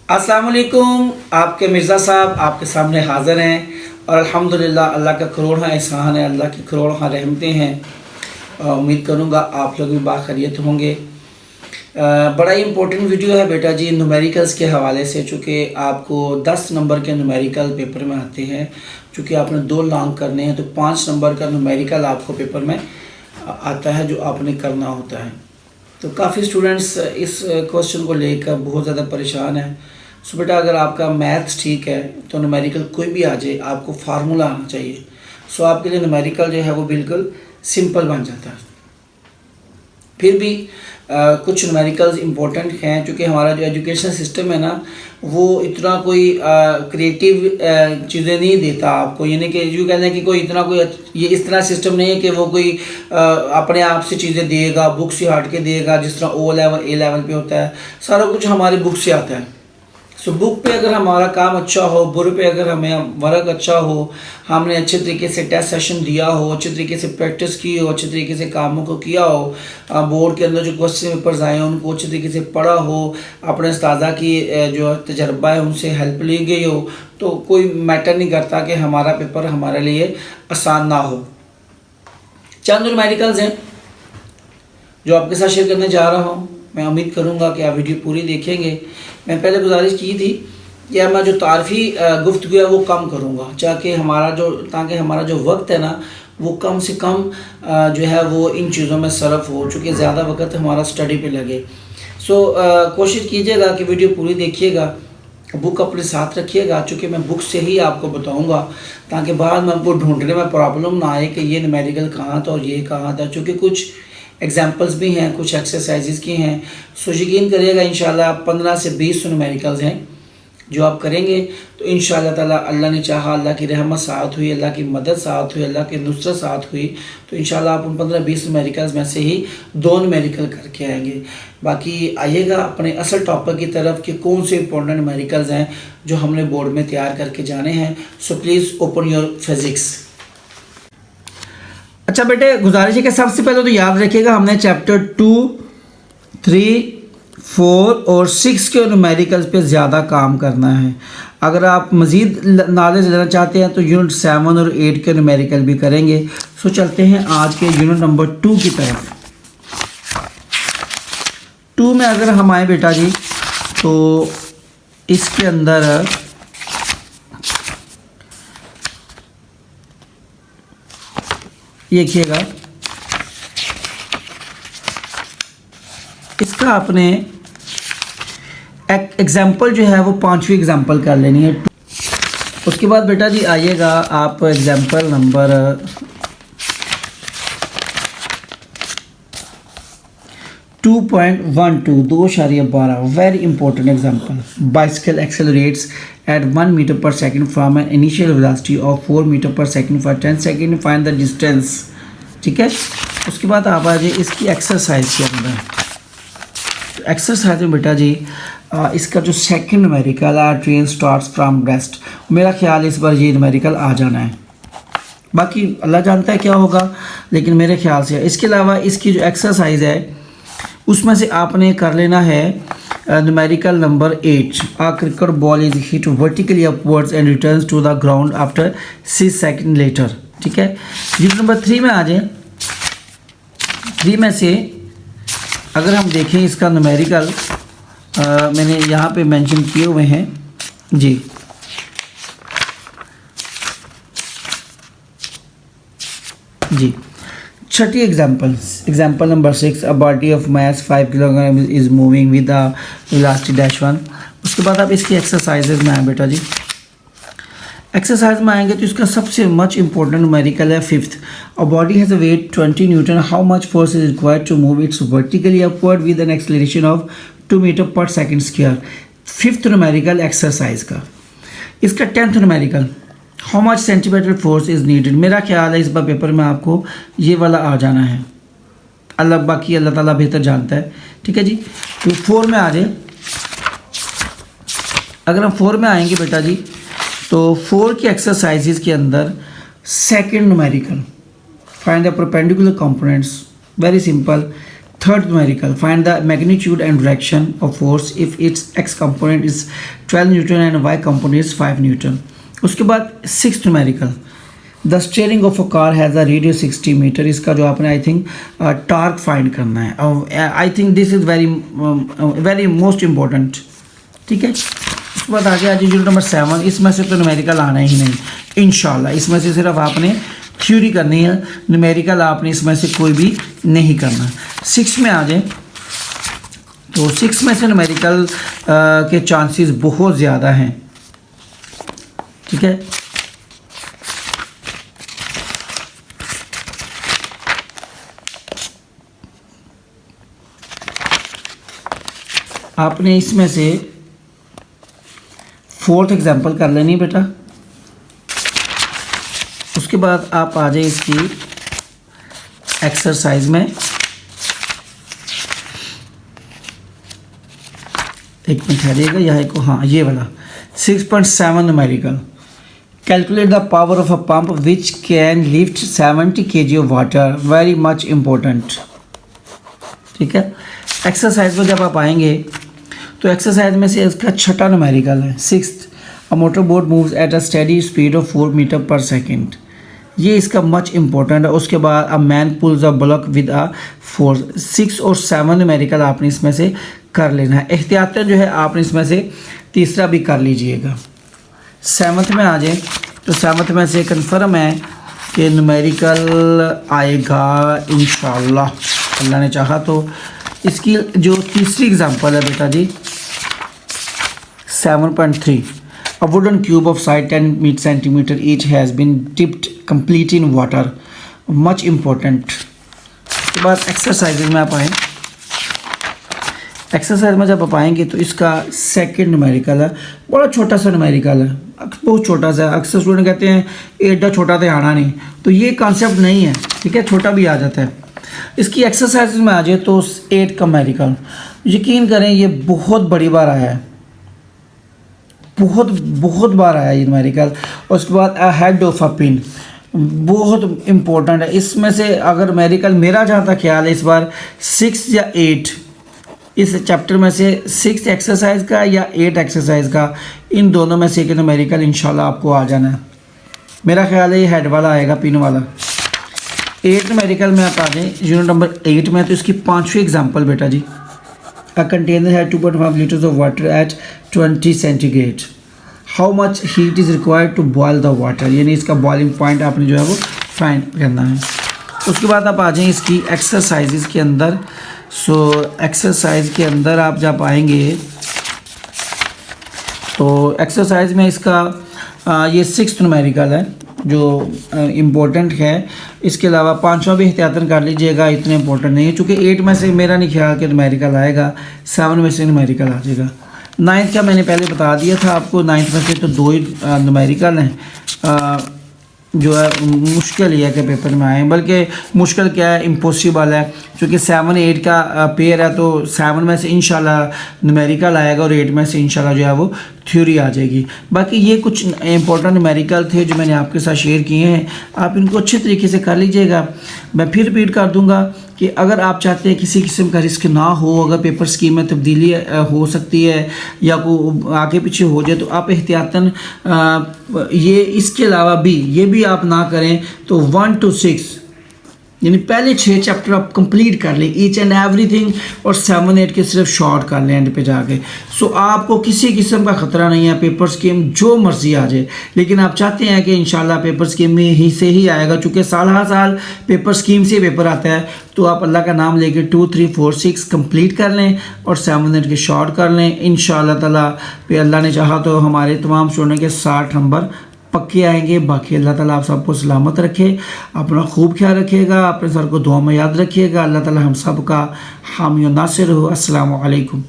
अस्सलाम वालेकुम। आपके मिर्ज़ा साहब आपके सामने हाज़िर हैं और अल्हम्दुलिल्लाह अल्लाह का करोड़ों एहसान है, अल्लाह की करोड़ों रहमतें हैं। उम्मीद करूँगा आप लोग भी बाखैरियत होंगे। बड़ा ही इम्पोर्टेंट वीडियो है बेटा जी न्यूमेरिकल्स के हवाले से, चूँकि आपको 10 नंबर के न्यूमेरिकल पेपर में आते हैं। चूँकि आपने 2 लॉन्ग करने हैं तो 5 नंबर का न्यूमेरिकल आपको पेपर में आता है जो आपने करना होता है। तो काफ़ी स्टूडेंट्स इस क्वेश्चन को लेकर बहुत ज़्यादा परेशान हैं। सो बेटा अगर आपका मैथ्स ठीक है तो न्यूमेरिकल कोई भी आ जाए, आपको फार्मूला आना चाहिए। सो आपके लिए न्यूमेरिकल जो है वो बिल्कुल सिंपल बन जाता है। फिर भी कुछ न्यूमेरिकल्स इम्पोर्टेंट हैं, क्योंकि हमारा जो एजुकेशन सिस्टम है ना वो इतना कोई क्रिएटिव चीज़ें नहीं देता आपको। यानी कि यूँ कहते हैं कि कोई इतना कोई ये इस तरह सिस्टम नहीं है कि वो कोई अपने आप से चीज़ें देगा, बुक से हट के देगा, जिस तरह ओ लेवल ए लेवल पे होता है। सारा कुछ हमारी बुक से आता है। सो बुक पे अगर हमारा काम अच्छा हो, बुक पे अगर हमें वर्क अच्छा हो, हमने अच्छे तरीके से टेस्ट सेशन दिया हो, अच्छे तरीके से प्रैक्टिस की हो, अच्छे तरीके से कामों को किया हो, बोर्ड के अंदर जो क्वेश्चन पेपर्स आए हैं उनको अच्छे तरीके से पढ़ा हो, अपने उस्तादा की जो तजर्बा है उनसे हेल्प ली गई हो, तो कोई मैटर नहीं करता कि हमारा पेपर हमारे लिए आसान ना हो। चंद न्यूमेरिकल्स हैं जो आपके साथ शेयर करने जा रहा हूँ। मैं उम्मीद करूँगा कि आप वीडियो पूरी देखेंगे। मैं पहले गुजारिश की थी कि मैं जो तारफ़ी गुफ्तगू है वो कम करूँगा, ताकि हमारा जो वक्त है ना वो कम से कम जो है वो इन चीज़ों में सरफ हो, चूँकि ज़्यादा वक्त हमारा स्टडी पे लगे। सो कोशिश कीजिएगा कि वीडियो पूरी देखिएगा, बुक अपने साथ रखिएगा, चूँकि मैं बुक से ही आपको बताऊँगा ताकि बाद में आपको ढूंढने में प्रॉब्लम ना आए कि ये न्यूमेरिकल कहाँ था और ये कहाँ था। चूँकि कुछ एग्जाम्पल्स भी हैं, कुछ एक्सरसाइजेस की हैं। सो यकीन करिएगा इंशाल्लाह 15 से 20 न्यूमेरिकल्स हैं जो आप करेंगे तो इंशाल्लाह ताला अल्लाह ने चाहा, अल्लाह की रहमत साथ हुई, अल्लाह की मदद साथ हुई, अल्लाह की नुसरत साथ हुई तो इंशाल्लाह आप उन 15-20 न्यूमेरिकल्स में से ही 2 न्यूमेरिकल करके आएंगे। बाकी आइएगा अपने असल टॉपिक की तरफ कि कौन से इंपॉर्टेंट न्यूमेरिकल्स हैं जो हमने बोर्ड में तैयार करके जाने हैं। So please open your physics. अच्छा बेटे, गुजारिश है कि सबसे पहले तो याद रखिएगा हमने चैप्टर 2, 3, 4 और 6 के न्यूमेरिकल्स पे ज़्यादा काम करना है। अगर आप मज़ीद नॉलेज लेना चाहते हैं तो यूनिट 7 और 8 के न्यूमेरिकल भी करेंगे। सो चलते हैं आज के यूनिट नंबर 2 की तरफ। 2 में अगर हम आए बेटा जी तो इसके अंदर देखिएगा, इसका आपने एग्जाम्पल जो है वो 5वीं एग्जाम्पल कर लेनी है। उसके बाद बेटा जी आइएगा आप example number 2.12 2.12 very important example. Bicycle accelerates at 1 meter per second from an initial velocity of 4 meter per second for 10 seconds, find the distance। ठीक है, उसके बाद आप आ जाइए इसकी एक्सरसाइज के अंदर। तो एक्सरसाइज में बेटा जी इसका जो सेकंड न्यूमेरिकल है ट्रेन स्टार्ट्स फ्रॉम रेस्ट, मेरा ख्याल इस बार ये न्यूमेरिकल आ जाना है, बाकी अल्लाह जानता है क्या होगा, लेकिन मेरे ख्याल से। इसके अलावा इसकी जो एक्सरसाइज है उसमें से आपने कर लेना है numerical number 8। A cricket ball is hit vertically upwards and returns to the ground after 6 seconds later। ठीक है, यूनिट नंबर 3 में आ जाए। 3 में से अगर हम देखें इसका न्यूमेरिकल मैंने यहाँ पे मेंशन किए हुए हैं जी। जी छठी example number 6। A body of mass 5 kilogram is moving with the velocity -1। उसके बाद आप इसकी एक्सरसाइजेज में आए बेटा जी। एक्सरसाइज में आएंगे तो इसका सबसे मच इंपॉर्टेंट न्यूमेरिकल है 5th। A body has a weight 20 newton, how much force is required to move its vertically upward with an acceleration of 2 metre per second square. 5th numerical exercise का। इसका 10th numerical, how much centimetre force is needed. मेरा ख्याल है इस बार paper में आपको ये वाला आ जाना है, बाकी अल्लाह ताला बेहतर जानता है। ठीक है जी, तो 4 में आ जाए। अगर हम 4 में आएंगे बेटा जी तो 4 की एक्सरसाइजेज के अंदर second numerical, find the perpendicular components, very simple. Third numerical, find the magnitude and direction of force if its x component is 12 Newton and y component is 5 Newton. उसके बाद sixth numerical, the steering of a car has a radius 60 metre. इसका जो आपने I think torque find करना है. I think this is very most important. ठीक है, उसके बाद आगे आ जाइए यूनिट नंबर 7. इसमें से तो न्यूमेरिकल आना ही नहीं इंशाल्लाह. इसमें से सिर्फ आपने थ्योरी करनी है, न्यूमेरिकल आपने इसमें से कोई भी नहीं करना. 6 में आ जाए तो 6 में से न्यूमेरिकल के चांसेस बहुत ज़्यादा हैं. ठीक है, आपने इसमें से 4th एग्जाम्पल कर लेनी बेटा. उसके बाद आप आ जाए इसकी एक्सरसाइज में. एक मिनट ठहरिएगा, यहाँ एक, हाँ ये वाला 6.7 numerical. Calculate the power of a pump which can lift 70 kg of water. Very much important. ठीक है, एक्सरसाइज में जब आप आएंगे तो एक्सरसाइज में से इसका छठा न्यूमेरिकल है 6th. A motor boat moves at a steady speed of 4 metre per second. ये इसका मच इम्पोर्टेंट है. उसके बाद a man pulls a block with a force. 6 और 7 न्यूमेरिकल आपने इसमें से कर लेना है. एहतियातन जो है आपने इसमें से तीसरा भी कर लीजिएगा. 7th में आ जाए तो 7th में से कन्फर्म है कि न्यूमेरिकल आएगा इंशाल्लाह, अल्लाह ने चाहा तो. इसकी जो तीसरी एग्जांपल है बेटा जी 7.3. A wooden cube of size 10 centimeter each has been dipped completely in water. Much important. उसके बाद एक्सरसाइजेज में आप आए. एक्सरसाइज में जब आप आएंगे तो इसका सेकंड न्यूमेरिकल है. बड़ा छोटा सा न्यूमेरिकल है, बहुत छोटा सा. अक्सर स्टूडेंट कहते हैं एडा छोटा तो आना नहीं, तो ये कॉन्सेप्ट नहीं है. ठीक है, छोटा भी आ जाता है. इसकी एक्सरसाइज में आ जाए तो 8 का न्यूमेरिकल. यकीन करें ये बहुत बड़ी बार आया है, बहुत बार आया ये न्यूमेरिकल. उसके बाद a head of a pin, बहुत इम्पोर्टेंट है. इसमें से अगर न्यूमेरिकल मेरा जहाँ तक ख्याल है इस बार 6 या 8, इस चैप्टर में से 6 एक्सरसाइज का या 8 एक्सरसाइज का, इन दोनों में से एक न्यूमेरिकल इंशाल्लाह आपको आ जाना है. मेरा ख्याल है ये हेड वाला आएगा, पिन वाला. 8 न्यूमेरिकल में आप आ जाए यूनिट नंबर 8 में. तो इसकी 5वीं एग्जाम्पल बेटा जी, a container had 2.5 liters of water at 20 centigrade. How much heat is required to boil the water? यानी इसका बॉइलिंग पॉइंट आपने जो है वो फाइंड करना है. उसके बाद आप आ जाएं इसकी एक्सरसाइजेज के अंदर. सो एक्सरसाइज के अंदर आप जब आएंगे तो एक्सरसाइज में इसका ये 6th न्यूमेरिकल है जो इम्पोर्टेंट है. इसके अलावा 5वां भी एहतियातन कर लीजिएगा, इतने इंपॉर्टेंट नहीं है. चूँकि 8 में से मेरा नहीं ख्याल कि न्यूमेरिकल आएगा, 7 में से न्यूमेरिकल आ जाएगा. 9th का मैंने पहले बता दिया था आपको. 9th में से तो 2 ही न्यूमेरिकल हैं जो है मुश्किल ही है कि पेपर में आए. बल्कि मुश्किल क्या है, इम्पॉसिबल है. क्योंकि 7 8 का पेयर है तो 7 में से इंशाल्लाह न्यूमेरिकल आएगा और 8 में से इंशाल्लाह जो है वो थ्योरी आ जाएगी. बाकी ये कुछ इंपॉर्टेंट न्यूमेरिकल थे जो मैंने आपके साथ शेयर किए हैं. आप इनको अच्छे तरीके से कर लीजिएगा. मैं फिर रिपीट कर दूंगा कि अगर आप चाहते हैं किसी किस्म का रिस्क ना हो, अगर पेपर स्कीम में तब्दीली हो सकती है या को आगे पीछे हो जाए, तो आप एहतियातन ये इसके अलावा भी ये भी आप ना करें तो 1 to 6 यानी पहले 6 चैप्टर आप कंप्लीट कर लें ईच एंड एवरीथिंग, और 7 8 के सिर्फ शॉर्ट कर लें एंड पे जाके. सो आपको किसी किस्म का ख़तरा नहीं है. पेपर स्कीम जो मर्जी आ जाए, लेकिन आप चाहते हैं कि इंशाल्लाह पेपर स्कीम में ही से ही आएगा. चूँकि साल हर साल पेपर स्कीम से पेपर आता है, तो आप अल्लाह का नाम लेके 2 3 4 6 कंप्लीट कर लें और 7 8 के शॉर्ट कर लें. इंशाल्लाह ताला पे अल्लाह ने चाहा तो हमारे तमाम स्टूडेंट के 60 नंबर पक्के आएंगे. बाकी अल्लाह ताला आप सबको सलामत रखे, अपना खूब ख्याल रखिएगा, अपने सर को दुआ में याद रखिएगा. अल्लाह ताला हम सब का हामी और नासिर हो. अस्सलामु अलैकुम.